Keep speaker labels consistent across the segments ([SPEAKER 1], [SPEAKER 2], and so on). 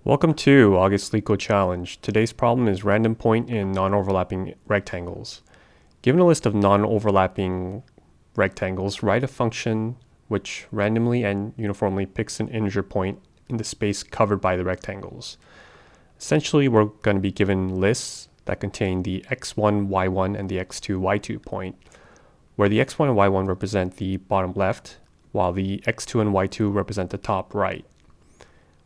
[SPEAKER 1] Welcome to August Leetcode Challenge. Today's problem is random point in non-overlapping rectangles. Given a list of non-overlapping rectangles, write a function which randomly and uniformly picks an integer point in the space covered by the rectangles. Essentially, we're going to be given lists that contain the x1, y1, and the x2, y2 point, where the x1 and y1 represent the bottom left, while the x2 and y2 represent the top right.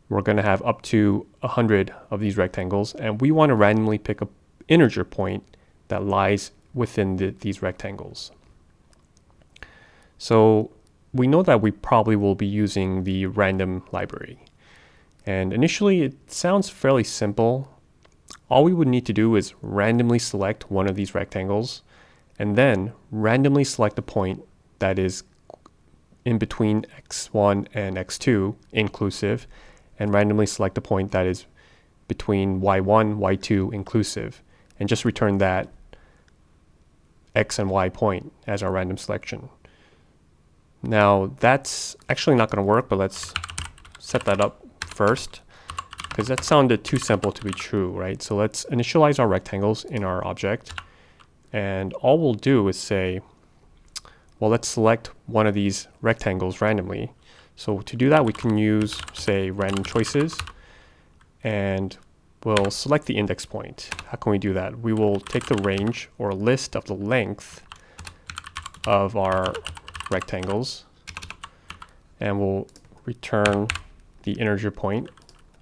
[SPEAKER 1] We're going to have up to 100 of these rectangles, and we want to randomly pick an integer point that lies within these rectangles. So we know that we probably will be using the random library. And initially, it sounds fairly simple. All we would need to do is randomly select one of these rectangles, and then randomly select a point that is in between x1 and x2 inclusive, and randomly select a point that is between y1, y2 inclusive, and just return that x and y point as our random selection. Now that's actually not going to work, but let's set that up first, because that sounded too simple to be true, right? So let's initialize our rectangles in our object, and all we'll do is say, well, let's select one of these rectangles randomly. So to do that, we can use, say, random choices, and we'll select the index point. How can we do that? We will take the range or list of the length of our rectangles, and we'll return the integer point,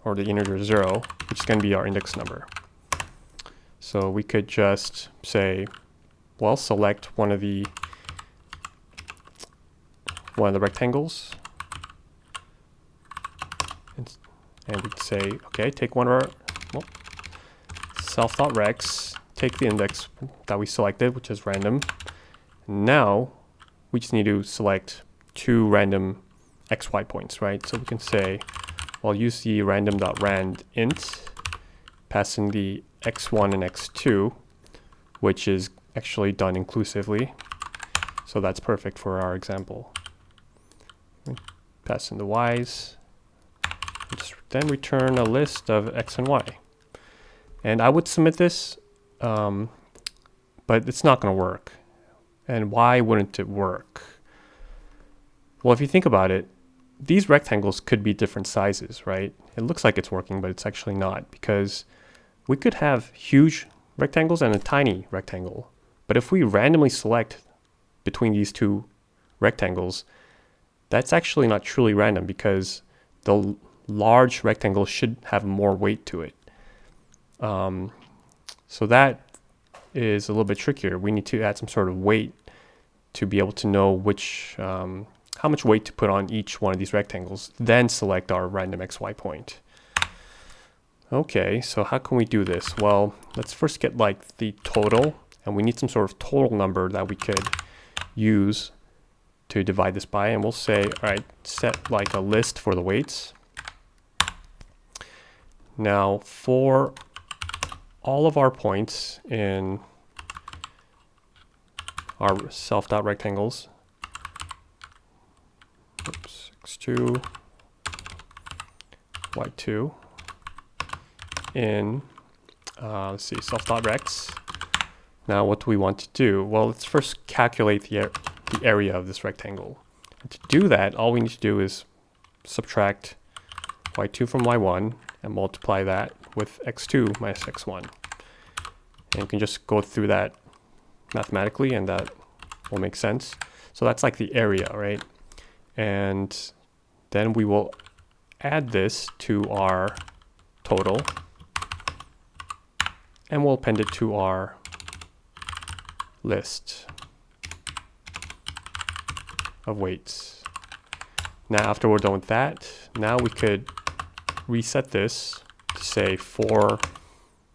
[SPEAKER 1] or the integer 0, which is going to be our index number. So we could just say, well, select one of the rectangles, and we'd say, okay, take one of our self.rex, take the index that we selected, which is random. Now we just need to select two random xy points, right? So we can say, well, use the random.randint, pass in the x1 and x2, which is actually done inclusively. So that's perfect for our example. Pass in the y's. Just then return a list of x and y. And I would submit this, but it's not going to work. And why wouldn't it work? Well, if you think about it, these rectangles could be different sizes, right? It looks like it's working, but it's actually not, because we could have huge rectangles and a tiny rectangle. But if we randomly select between these two rectangles, that's actually not truly random, because the large rectangle should have more weight to it. So that is a little bit trickier. We need to add some sort of weight to be able to know which, how much weight to put on each one of these rectangles, then select our random xy point. Okay, so how can we do this? Well, let's first get like the total, and we need some sort of total number that we could use to divide this by, and we'll say, all right, set like a list for the weights. Now for all of our points in our self.rectangles, x2, y2, in, let's see, self.rex. Now what do we want to do? Well, let's first calculate the area of this rectangle. And to do that, all we need to do is subtract y2 from y1 and multiply that with x2 minus x1. And you can just go through that mathematically, and that will make sense. So that's like the area, right? And then we will add this to our total, and we'll append it to our list of weights. Now after we're done with that, now we could reset this to say for,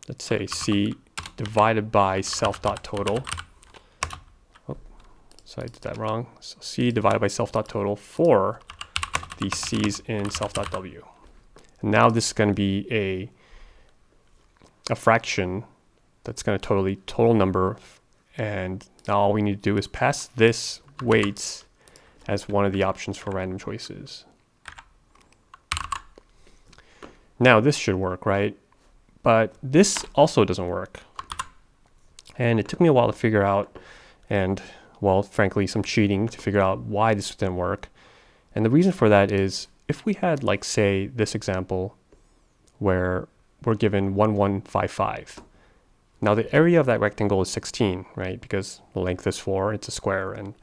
[SPEAKER 1] let's say, c divided by self.total. Oh, so I did that wrong. So c divided by self.total for the c's in self.w. And now this is going to be a fraction that's going to totally total number, and now all we need to do is pass this weights as one of the options for random choices. Now this should work, right? But this also doesn't work. And it took me a while to figure out, and well, frankly, some cheating to figure out why this didn't work. And the reason for that is if we had, like, say, this example where we're given 1155. Now the area of that rectangle is 16, right? Because the length is 4, it's a square, and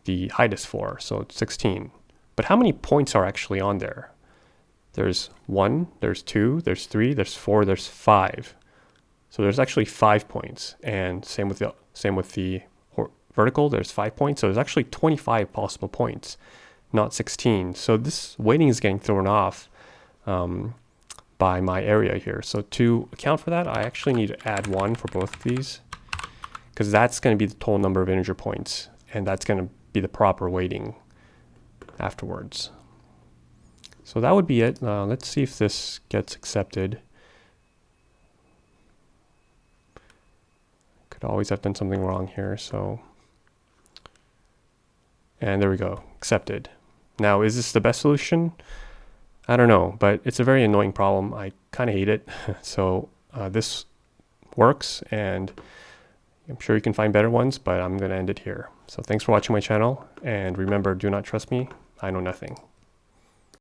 [SPEAKER 1] the height is 4, so it's 16. But how many points are actually on there? There's 1, there's 2, there's 3, there's 4, there's 5. So there's actually 5 points, and same with the vertical, there's 5 points. So there's actually 25 possible points, not 16. So this weighting is getting thrown off by my area here. So to account for that, I actually need to add 1 for both of these, because that's going to be the total number of integer points, and that's going to be the proper weighting afterwards. So that would be it. Let's see if this gets accepted. Could always have done something wrong here, so. And there we go, accepted. Now, is this the best solution? I don't know, but it's a very annoying problem. I kind of hate it. So this works, and I'm sure you can find better ones, but I'm going to end it here. So thanks for watching my channel, and remember, do not trust me. I know nothing.